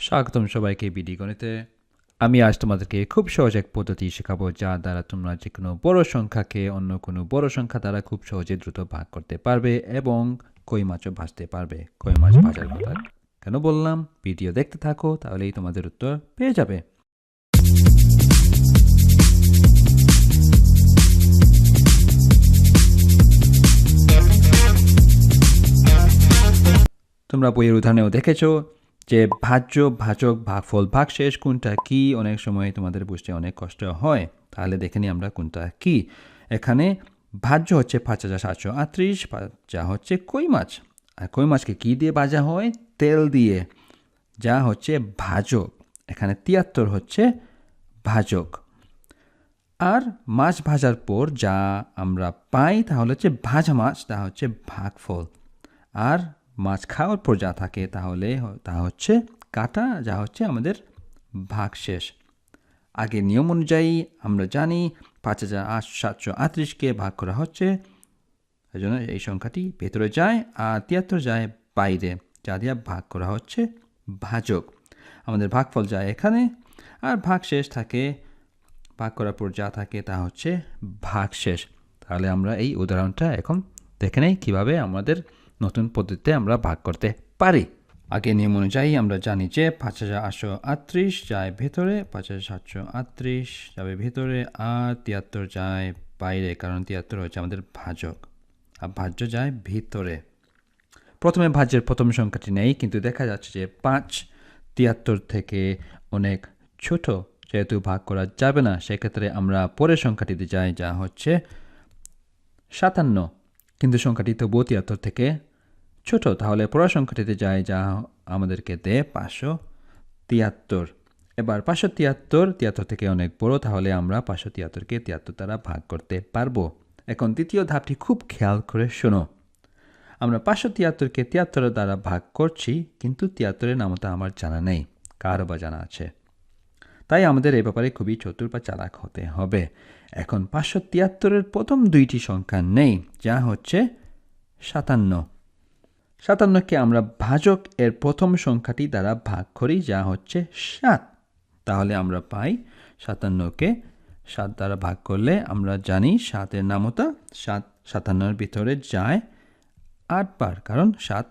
স্বাগতম সবাইকে বিডি গণিতে। আমি আজ তোমাদেরকে খুব সহজ এক পদ্ধতি শেখাবো যা দ্বারা তোমরা যে কোনো বড় সংখ্যাকে অন্য কোনো বড় সংখ্যা দ্বারা খুব সহজে দ্রুত ভাগ করতে পারবে এবং কই মাছও ভাজতে পারবে। কই মাছ ভাজার কথা কেন বললাম, ভিডিও দেখতে থাকো, তাহলেই তোমাদের উত্তর পেয়ে যাবে। তোমরা বইয়ের উদাহরণেও দেখেছো যে ভাজ্য, ভাজক, ভাগফল, ভাগশেষ কোনটা কি অনেক সময় তোমাদের বুঝতে অনেক কষ্ট হয়। তাহলে দেখে নিই আমরা কোনটা কি। এখানে ভাজ্য হচ্ছে 5738, যা হচ্ছে কই মাছ। আর কই মাছকে কী দিয়ে ভাজা হয়? তেল দিয়ে, যা হচ্ছে ভাজক। এখানে 73 হচ্ছে ভাজক। আর মাছ ভাজার পর যা আমরা পাই তাহলে হচ্ছে ভাজা মাছ, তা হচ্ছে ভাগফল। আর মাছ খাওয়ার পর যা থাকে তাহলে তা হচ্ছে কাটা, যা হচ্ছে আমাদের ভাগশেষ। আগে নিয়ম অনুযায়ী আমরা জানি 5738কে ভাগ করা হচ্ছে, এই জন্য এই সংখ্যাটি ভেতরে যায় আর 73 যায় বাইরে, যা দিয়ে ভাগ করা হচ্ছে ভাজক। আমাদের ভাগফল যায় এখানে আর ভাগশেষ থাকে, ভাগ করার পর যা থাকে তা হচ্ছে ভাগশেষ। তাহলে আমরা এই উদাহরণটা এখন দেখে নেই কীভাবে আমাদের নতুন পদ্ধতিতে আমরা ভাগ করতে পারি। আগে নিয়ম অনুযায়ী আমরা জানি যে 5838 যায় ভেতরে, 5738 যাবে ভেতরে আর 73 যায় বাইরে, কারণ 73 হচ্ছে আমাদের ভাজক আর ভাজ্য যায় ভিতরে। প্রথমে ভাজ্যের প্রথম সংখ্যাটি নেই, কিন্তু দেখা যাচ্ছে যে 5 73 থেকে অনেক ছোট, যেহেতু ভাগ করা যাবে না, সেক্ষেত্রে আমরা পরের সংখ্যাটিতে যাই, যা হচ্ছে 57, কিন্তু সংখ্যাটি তবু 73 থেকে ছোট। তাহলে পরের সংখ্যাটিতে যাই, যা আমাদেরকে দেয় 573। এবার 573 73 থেকে অনেক বড়, তাহলে আমরা 573কে 73 দ্বারা ভাগ করতে পারবো। এখন দ্বিতীয় ধাপটি খুব খেয়াল করে শোনো। আমরা 573কে 73 দ্বারা ভাগ করছি, কিন্তু 73-এর নামটা আমার জানা নেই, কারো বা জানা আছে। তাই আমাদের এ ব্যাপারে খুবই চতুর বা চালাক হতে হবে। এখন 573-এর প্রথম দুইটি সংখ্যা নেই, যা হচ্ছে 57। 57কে আমরা ভাজক এর প্রথম সংখ্যাটি দ্বারা ভাগ করি, যা হচ্ছে 7। তাহলে আমরা পাই 57কে 7 দ্বারা ভাগ করলে আমরা জানি 7-এর নামতা 7 57-এর ভিতরে যায় 8 বার, কারণ 7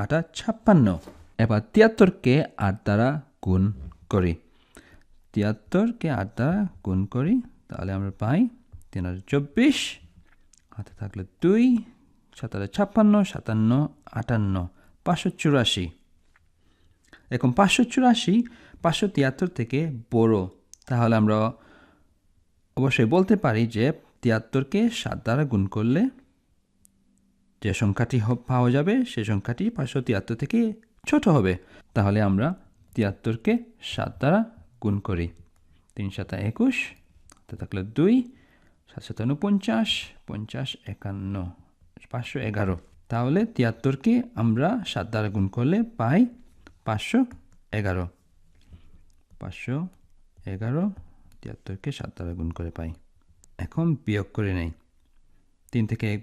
8 56। এবার 73কে 8 দ্বারা গুণ করি, 73কে 8 দ্বারা গুণ করি, তাহলে আমরা পাই 324, হাতে থাকলে 2, 7 56, 57 58, 584। এখন 584 573 থেকে বড়, তাহলে আমরা অবশ্যই বলতে পারি যে 73কে 7 দ্বারা গুণ করলে যে সংখ্যাটি পাওয়া যাবে সে সংখ্যাটি 573 থেকে ছোট হবে। তাহলে আমরা 73কে 7 দ্বারা গুণ করি, 3 7 21, হাতে থাকলে 2, 7 7 49, 50 51, 511। তাহলে 73কে আমরা 7 দ্বারা গুণ করলে পাই 511। 511 73কে 7 দ্বারা গুণ করে পাই। এখন বিয়োগ করে নেই, 3 থেকে 1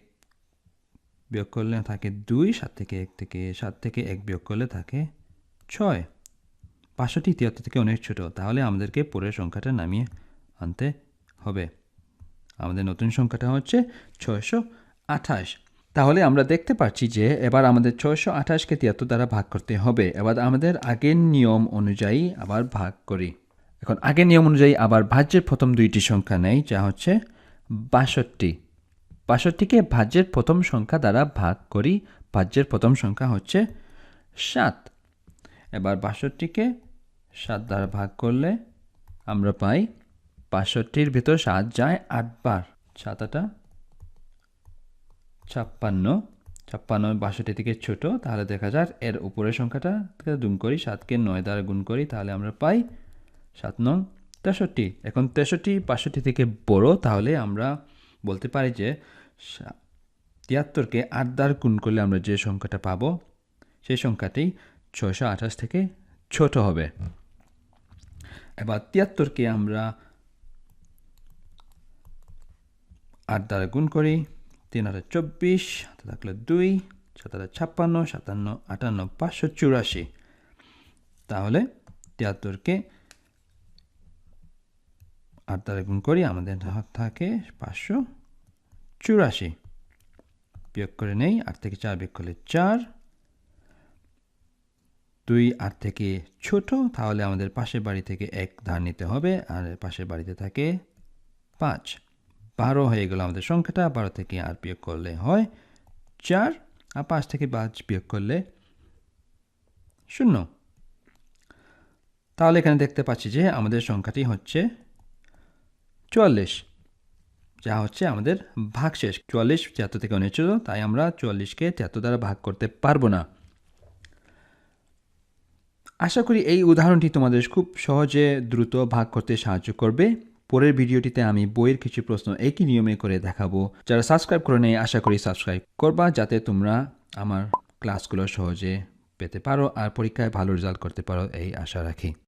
বিয়োগ করলে থাকে 2, 7 থেকে 1 বিয়োগ করলে থাকে 6। 65 73 থেকে অনেক ছোট, তাহলে আমাদেরকে পরের সংখ্যাটা নামিয়ে আনতে হবে। আমাদের নতুন সংখ্যাটা হচ্ছে 628। তাহলে আমরা দেখতে পাচ্ছি যে এবার আমাদের 628কে 73 দ্বারা ভাগ করতে হবে। এবার আমাদের আগের নিয়ম অনুযায়ী আবার ভাগ করি। এখন আগের নিয়ম অনুযায়ী আবার ভাজ্যের প্রথম দুইটি সংখ্যা নেই, যা হচ্ছে 62। 62কে ভাজ্যের প্রথম সংখ্যা দ্বারা ভাগ করি, ভাজ্যের প্রথম সংখ্যা হচ্ছে 7। এবার 62কে 7 দ্বারা ভাগ করলে আমরা পাই 65-র ভিতর 7 যায় 8 বার, 7 8 56। 56 62 থেকে ছোট, তাহলে দেখা যাক এর উপরের সংখ্যাটা গুণ করি, 7কে 9 দ্বারা গুণ করি, তাহলে আমরা পাই 7 9 63। এখন 63 65 থেকে বড়, তাহলে আমরা বলতে পারি যে 73কে 8 দ্বারা গুণ করলে আমরা যে সংখ্যাটা পাবো সেই সংখ্যাটি 628 থেকে ছোট হবে। এবার 73কে আমরা 8 দ্বারা গুণ করি, 3 8 24, হাতে থাকলে 2, 7 56 57 58 584। তাহলে 73কে 8 দ্বারা গুণ করি, আমাদের থাকে 584। বিয়োগ করে নেই, 8 থেকে 4 বিয়োগ করলে 4, 2 8 থেকে ছোট, তাহলে আমাদের পাশের বাড়ি থেকে 1 ধার নিতে হবে, আর পাশের বাড়িতে থাকে 5। 12 হয়ে গেল আমাদের সংখ্যাটা। 12 থেকে 8 বিয়োগ করলে হয় 4, আর 5 থেকে 5 বিয়োগ করলে 0। তাহলে এখানে দেখতে পাচ্ছি যে আমাদের সংখ্যাটি হচ্ছে 44, যা হচ্ছে আমাদের ভাগশেষ। 44 73 থেকে অনেক ছোট, তাই আমরা 44কে 73 দ্বারা ভাগ করতে পারবো না। আশা করি এই উদাহরণটি তোমাদের খুব সহজে দ্রুত ভাগ করতে সাহায্য করবে। পরের ভিডিওটিতে আমি বইয়ের কিছু প্রশ্ন একই নিয়মে করে দেখাবো। যারা সাবস্ক্রাইব করে নেই, আশা করি সাবস্ক্রাইব করবা, যাতে তোমরা আমার ক্লাসগুলো সহজে পেতে পারো আর পরীক্ষায় ভালো রেজাল্ট করতে পারো, এই আশা রাখি।